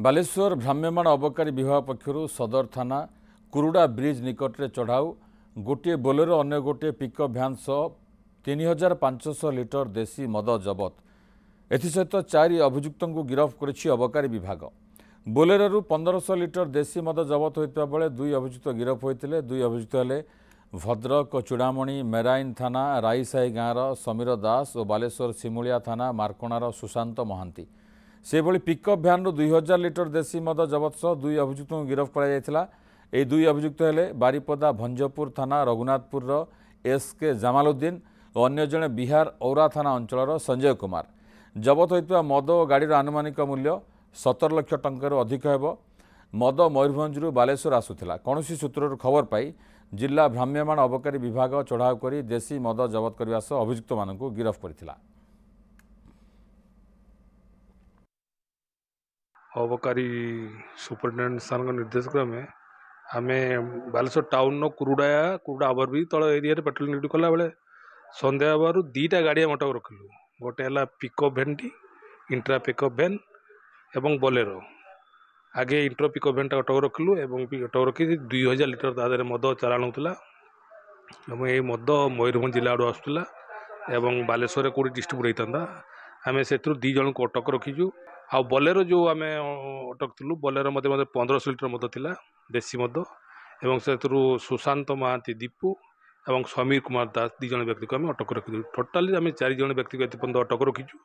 बालेश्वर भ्राम्यमाण अबकारी विभाग पक्षर सदर थाना कुरुड़ा ब्रिज निकट में चढ़ाऊ गोटे बोलेरो अन्य गोटे पिकअप भ्यान सह 3500 लिटर देशी मद जबत एसत 4 अभियुक्त गिरफ कर अबकारी विभाग। बोलेरो 1500 लिटर देशी मद जबत होता बेले 2 अभियुक्त गिरफ होते। 2 अभियुक्त हेले भद्रक चूड़ामणि मेराइन थाना राईसाही गाँवर समीर दास और बालेश्वर सिमुलिया थाना मार्कणार सुशांत महांती। से भली पिकअप भ्यान 2000 लिटर देशी मद जबत सह 2 अभियुक्त गिरफ कर 2 अभियुक्त हेले बारिपदा भंजपुर थाना रघुनाथपुर एसके जमालुद्दीन और अन्य जड़े बिहार औरा थाना अंचल संजय कुमार। जबत होता मद और गाड़ीर आनुमानिक मूल्य 17 लाख टंकार अधिक हेब। मद मयूरभंजरू बालेश्वर आसूला। कौन सूत्र खबर पाई जिला भ्राम्यमाण अबकारी विभाग चढ़ाऊ कर देशी मद जबत करने सह अभियुक्त मानक गिरफ करथिला। अबकारी सुपरिटेडेंट सर निर्देश क्रमे आम बालेश्वर टाउन कुरुड़ा ओवरब्रिज तल एरिया पेट्रोलिंग ड्यूटी कला बेले सन्ध्या हबार 2टा गाड़ी आम अटक रखिलु। गोटे है पिकअप भैन टी इंट्रा पिकअप भैन एवं बोलेरो। आगे इंट्रा पिकअप भैन अटक रखिलु अटक रखी 2000 लिटर तादे मद चालाण होता। ये मद मयूरभंज जिला आड़ आसूला एवं बालेश्वर कौटी डिस्ट्रीब्यूट होता। आम से 2 जन को अटक रखीचु। आ बोलेरो जो आम अटकलु बोलेरो मध्य 1500 लिटर मद थिला देशी मद एवं से सुशांत महांती दीपू एवं समीर कुमार दास 2 जन व्यक्ति को आम अटक रखी। टोटाली आम 4 जन व्यक्ति को अटक रखीचु।